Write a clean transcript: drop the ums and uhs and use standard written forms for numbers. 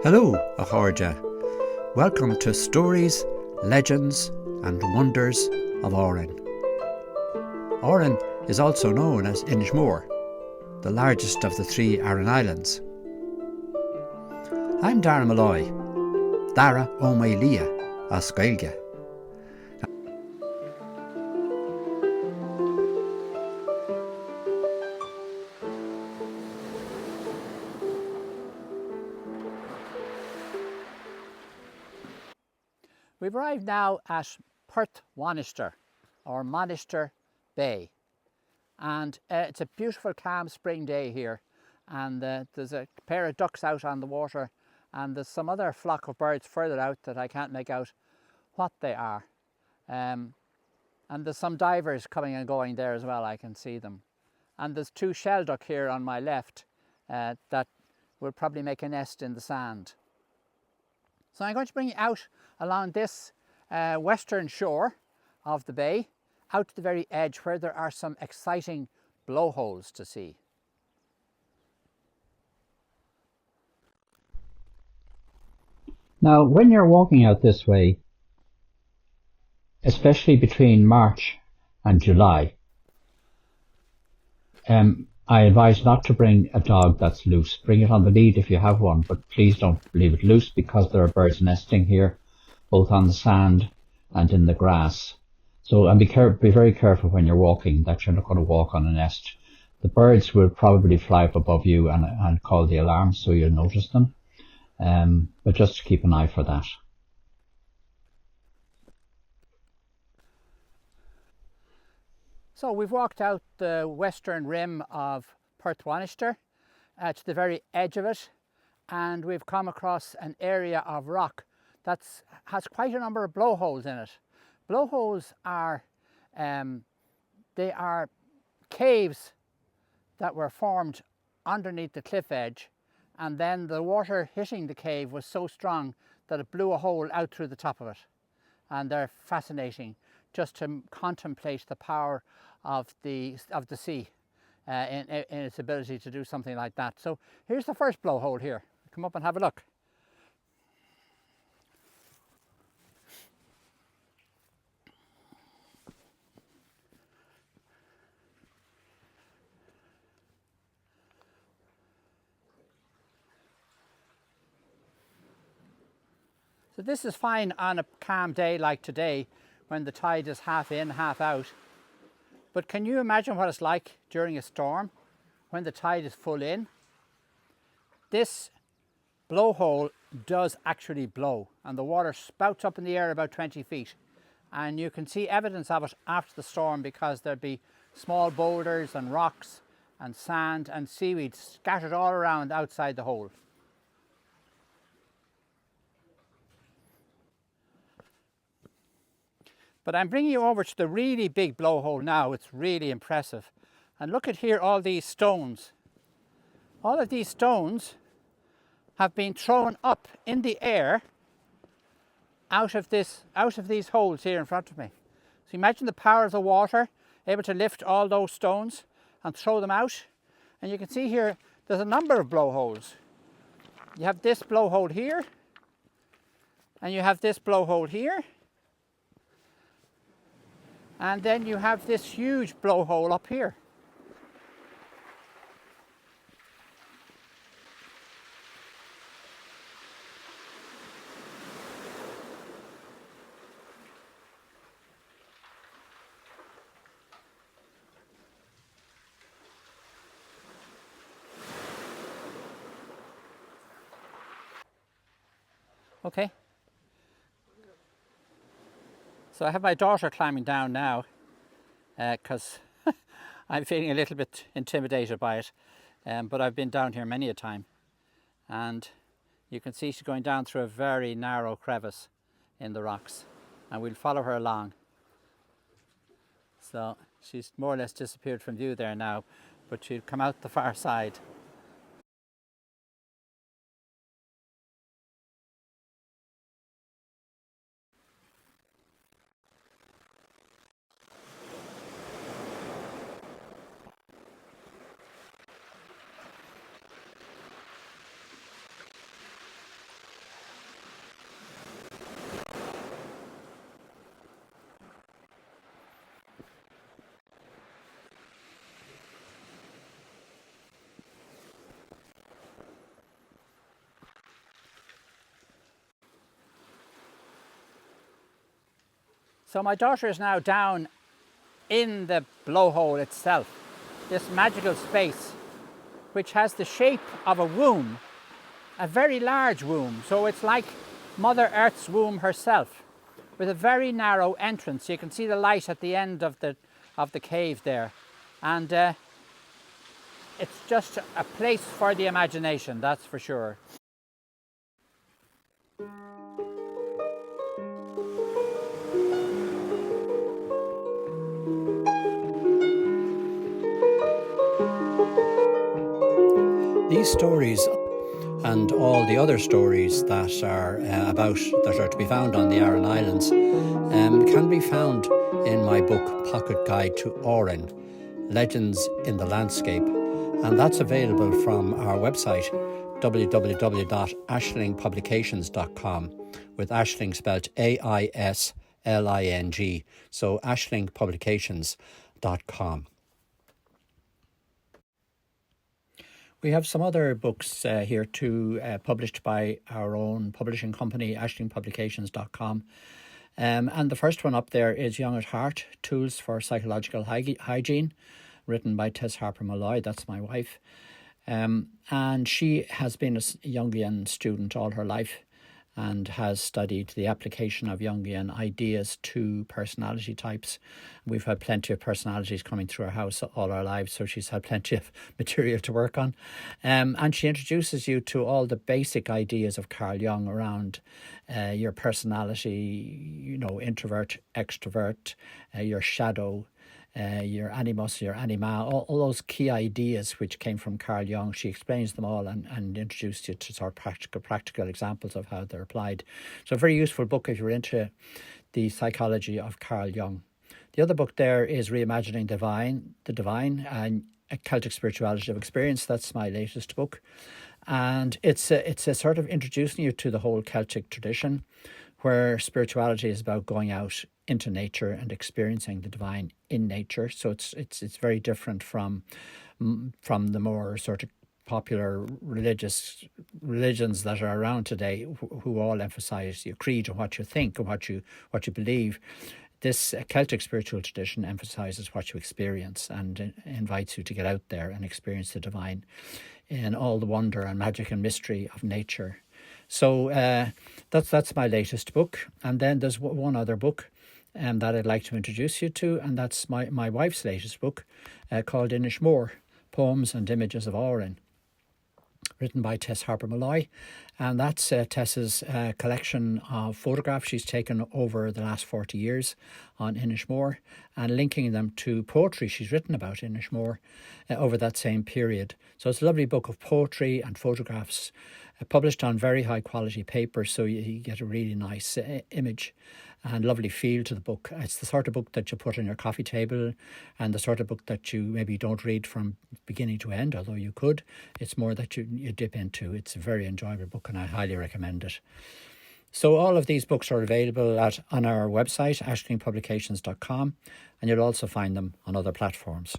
Hello, Ahorja. Welcome to Stories, Legends and Wonders of Oran. Oran is also known as Inishmore, the largest of the three Aran Islands. I'm Dara Malloy, Dara O'Mailia Ascailge. We've arrived now at Mainistir, or Mainistir Bay, and it's a beautiful calm spring day here, and there's a pair of ducks out on the water, and there's some other flock of birds further out that I can't make out what they are, and there's some divers coming and going there as well. I can see them, and there's two shelduck here on my left that will probably make a nest in the sand. So I'm going to bring you out along this western shore of the bay, out to the very edge where there are some exciting blowholes to see. Now, when you're walking out this way, especially between March and July, I advise not to bring a dog that's loose. Bring it on the lead if you have one, but please don't leave it loose because there are birds nesting here, both on the sand and in the grass. So and be very careful when you're walking that you're not going to walk on a nest. The birds will probably fly up above you and call the alarm, so you'll notice them. But just keep an eye for that. So we've walked out the western rim of Mainistir to the very edge of it, and we've come across an area of rock that has quite a number of blowholes in it. Blowholes are they are caves that were formed underneath the cliff edge, and then the water hitting the cave was so strong that it blew a hole out through the top of it. And they're fascinating just to contemplate the power of the sea in its ability to do something like that. So here's the first blowhole here. Come up and have a look. So this is fine on a calm day like today when the tide is half in, half out. But can you imagine what it's like during a storm when the tide is full in? This blowhole does actually blow, and the water spouts up in the air about 20 feet. And you can see evidence of it after the storm because there'd be small boulders and rocks and sand and seaweed scattered all around outside the hole. But I'm bringing you over to the really big blowhole now. It's really impressive. And look at here, all these stones. All of these stones have been thrown up in the air out of these holes here in front of me. So imagine the power of the water, able to lift all those stones and throw them out. And you can see here, there's a number of blowholes. You have this blowhole here, and you have this blowhole here. And then you have this huge blowhole up here. Okay. So I have my daughter climbing down now because I'm feeling a little bit intimidated by it, but I've been down here many a time, and you can see she's going down through a very narrow crevice in the rocks, and we'll follow her along. So she's more or less disappeared from view there now, but she'll come out the far side. So my daughter is now down in the blowhole itself, this magical space which has the shape of a womb, a very large womb. So it's like Mother Earth's womb herself, with a very narrow entrance. You can see the light at the end of the cave there, and it's just a place for the imagination, that's for sure. These stories and all the other stories that are to be found on the Aran Islands can be found in my book Pocket Guide to Oran, Legends in the Landscape, and that's available from our website www.ashlingpublications.com, with Aisling spelled AISLING, so ashlingpublications.com. We have some other books here too, published by our own publishing company, ashlingpublications.com. And the first one up there is Young at Heart, Tools for Psychological Hygiene, written by Tess Harper Malloy, that's my wife. And she has been a Jungian student all her life and has studied the application of Jungian ideas to personality types. We've had plenty of personalities coming through our house all our lives, so she's had plenty of material to work on. And she introduces you to all the basic ideas of Carl Jung around your personality, introvert, extrovert, your shadow, your animus, your anima, all those key ideas which came from Carl Jung. She explains them all and introduced you to sort of practical examples of how they're applied. So a very useful book if you're into the psychology of Carl Jung. The other book there is Reimagining the Divine and a Celtic Spirituality of Experience. That's my latest book. And it's a sort of introducing you to the whole Celtic tradition, where spirituality is about going out into nature and experiencing the divine in nature. So it's very different from the more sort of popular religions that are around today, who all emphasize your creed and what you think and what you believe. This Celtic spiritual tradition emphasizes what you experience and invites you to get out there and experience the divine in all the wonder and magic and mystery of nature. So that's my latest book. And then there's one other book that I'd like to introduce you to, and that's my wife's latest book called Mainistir, Poems and Images of Oran, written by Tess Harper Malloy. And that's Tess's collection of photographs she's taken over the last 40 years on Mainistir, and linking them to poetry she's written about Mainistir over that same period. So it's a lovely book of poetry and photographs published on very high quality paper, so you get a really nice image and lovely feel to the book. It's the sort of book that you put on your coffee table, and the sort of book that you maybe don't read from beginning to end, although you could. It's more that you dip into. It's a very enjoyable book and I highly recommend it. So all of these books are available on our website, ashlingpublications.com, and you'll also find them on other platforms.